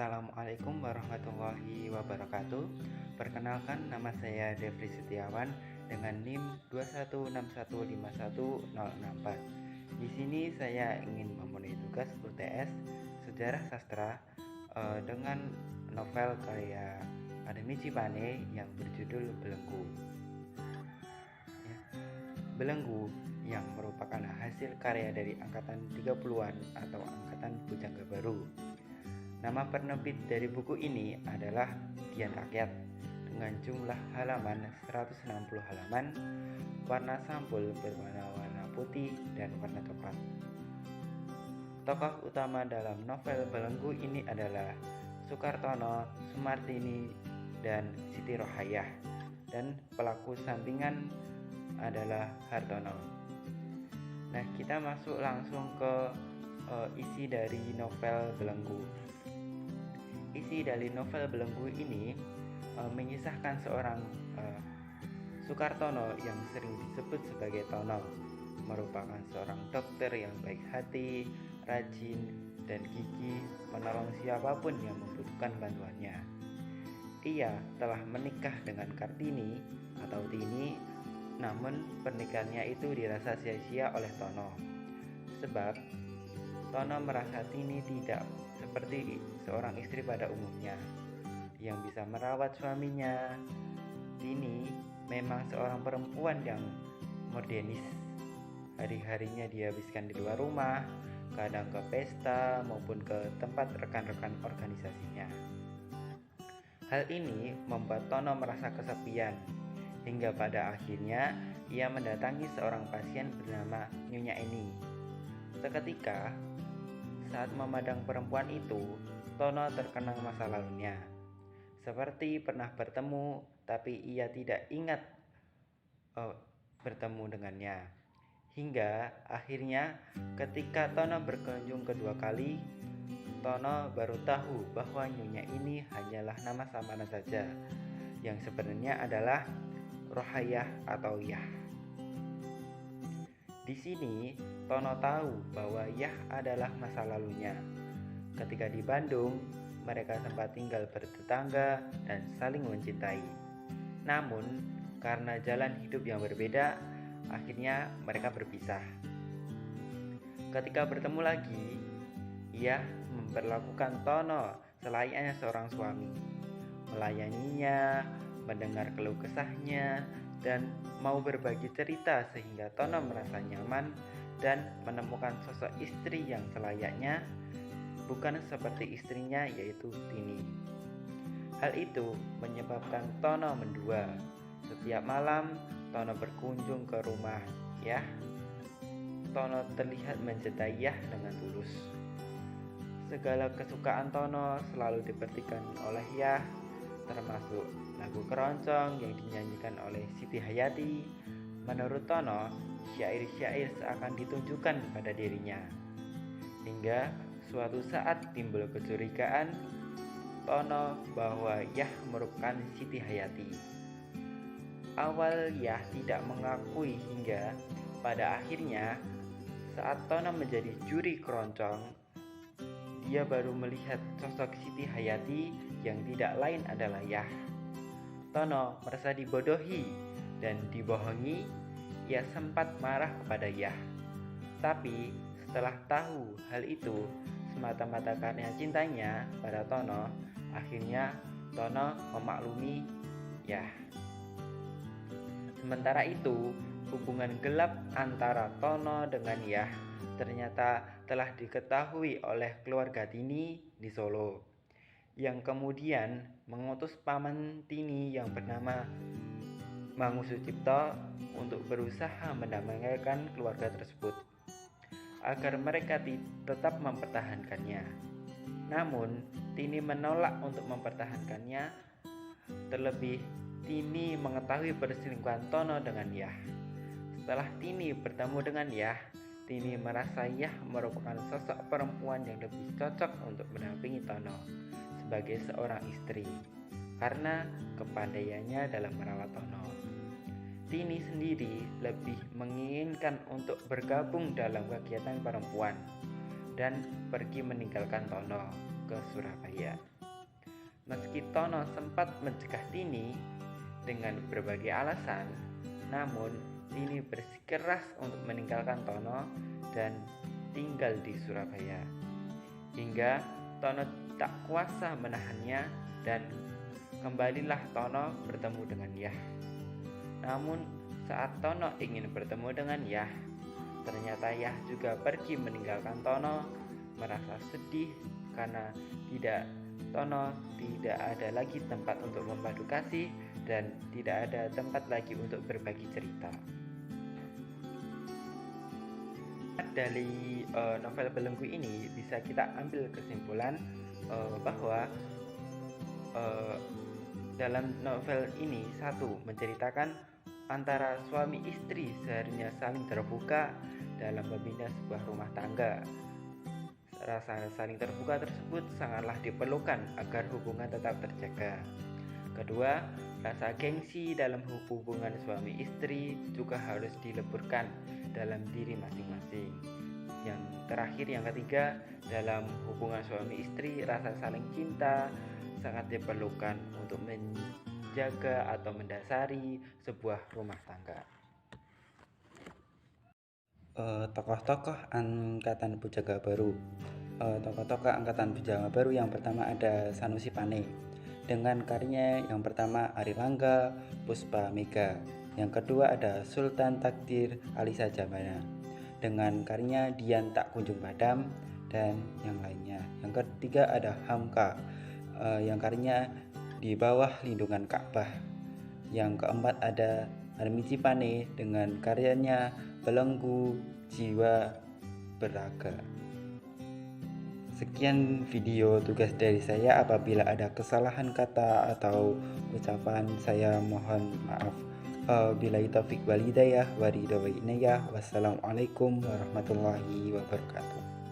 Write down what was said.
Assalamualaikum warahmatullahi wabarakatuh. Perkenalkan, nama saya Devri Setiawan dengan NIM 216151064. Di sini saya ingin memenuhi tugas UTS Sejarah Sastra dengan novel karya Ademi Cipane yang berjudul Belenggu. Belenggu yang merupakan hasil karya dari angkatan 30-an atau angkatan Bujangga Baru. Nama penerbit dari buku ini adalah Dian Rakyat dengan jumlah halaman 160 halaman, warna sampul berwarna putih dan warna coklat. Tokoh utama dalam novel Belenggu ini adalah Sukartono, Sumartini, dan Siti Rohayah, dan pelaku sampingan adalah Hartono. Nah, kita masuk langsung ke isi dari novel Belenggu. Isi dari novel Belenggu ini mengisahkan seorang Sukartono yang sering disebut sebagai Tono, merupakan seorang dokter yang baik hati, rajin, dan gigih menolong siapapun yang membutuhkan bantuannya. Ia telah menikah dengan Kartini atau Tini, namun pernikahannya itu dirasa sia-sia oleh Tono, sebab Tono merasa Tini tidak seperti seorang istri pada umumnya yang bisa merawat suaminya. Tini memang seorang perempuan yang modernis. Hari-harinya dihabiskan di luar rumah, kadang ke pesta maupun ke tempat rekan-rekan organisasinya. Hal ini membuat Tono merasa kesepian, hingga pada akhirnya ia mendatangi seorang pasien bernama Nyonya Eni. Seketika, saat memandang perempuan itu, Tono terkenang masa lalunya. Seperti pernah bertemu, tapi ia tidak ingat bertemu dengannya. Hingga akhirnya ketika Tono berkunjung kedua kali, Tono baru tahu bahwa Nyonya ini hanyalah nama samaran saja, yang sebenarnya adalah Rohayah atau Yah. Di sini, Tono tahu bahwa Yah adalah masa lalunya. Ketika di Bandung, mereka sempat tinggal bertetangga dan saling mencintai. Namun, karena jalan hidup yang berbeda, akhirnya mereka berpisah. Ketika bertemu lagi, Yah memperlakukan Tono selayaknya seorang suami, melayaninya, mendengar keluh kesahnya, dan mau berbagi cerita sehingga Tono merasa nyaman dan menemukan sosok istri yang selayaknya, bukan seperti istrinya yaitu Tini. Hal itu menyebabkan Tono mendua. Setiap malam Tono berkunjung ke rumah Yah. Tono terlihat mencintai Yah dengan tulus. Segala kesukaan Tono selalu diperhatikan oleh Yah, termasuk lagu keroncong yang dinyanyikan oleh Siti Hayati. Menurut Tono, syair-syair seakan ditunjukkan pada dirinya. Hingga suatu saat timbul kecurigaan Tono bahwa Yah merupakan Siti Hayati. Awal Yah tidak mengakui hingga pada akhirnya saat Tono menjadi juri keroncong, dia baru melihat sosok Siti Hayati yang tidak lain adalah Yah. Tono merasa dibodohi dan dibohongi. Ia sempat marah kepada Yah. Tapi setelah tahu hal itu semata-mata karena cintanya pada Tono, akhirnya Tono memaklumi Yah. Sementara itu, hubungan gelap antara Tono dengan Yah ternyata telah diketahui oleh keluarga Tini di Solo, yang kemudian mengutus paman Tini yang bernama Mangu Sucipto untuk berusaha mendamaikan keluarga tersebut agar mereka tetap mempertahankannya. Namun, Tini menolak untuk mempertahankannya. Terlebih, Tini mengetahui perselingkuhan Tono dengan Yah. Setelah Tini bertemu dengan Yah, Tini merasa Yah merupakan sosok perempuan yang lebih cocok untuk mendampingi Tono sebagai seorang istri karena kepandaiannya dalam merawat Tono. Tini sendiri lebih menginginkan untuk bergabung dalam kegiatan perempuan dan pergi meninggalkan Tono ke Surabaya. Meski Tono sempat mencegah Tini dengan berbagai alasan, namun Tini bersikeras untuk meninggalkan Tono dan tinggal di Surabaya. Hingga Tono tak kuasa menahannya dan kembalilah Tono bertemu dengan Yah. Namun saat Tono ingin bertemu dengan Yah, ternyata Yah juga pergi meninggalkan Tono, merasa sedih karena Tono tidak ada lagi tempat untuk memadu kasih dan tidak ada tempat lagi untuk berbagi cerita. Dari novel Belenggu ini bisa kita ambil kesimpulan bahwa dalam novel ini menceritakan antara suami istri seharusnya saling terbuka dalam membina sebuah rumah tangga. Rasa saling terbuka tersebut sangatlah diperlukan agar hubungan tetap terjaga. Kedua, rasa gengsi dalam hubungan suami istri juga harus dileburkan dalam diri masing-masing. Yang terakhir, yang ketiga, dalam hubungan suami istri, rasa saling cinta sangat diperlukan untuk menjaga atau mendasari sebuah rumah tangga. Tokoh-tokoh Angkatan Pujangga Baru. Tokoh-tokoh Angkatan Pujangga Baru yang pertama ada Sanusi Pane dengan karyanya yang pertama Arilangga Puspa Mega. Yang kedua ada Sultan Takdir Alisa Jamana dengan karyanya Dian Tak Kunjung Padam dan yang lainnya. Yang ketiga ada Hamka yang karyanya Di Bawah Lindungan Ka'bah. Yang keempat ada Armiji Pane dengan karyanya Belenggu Jiwa Beraga. Sekian video tugas dari saya. Apabila ada kesalahan kata atau ucapan, saya mohon maaf. Billahi taufiq wal hidayah wa ridha wa inayah. Wassalamualaikum warahmatullahi wabarakatuh.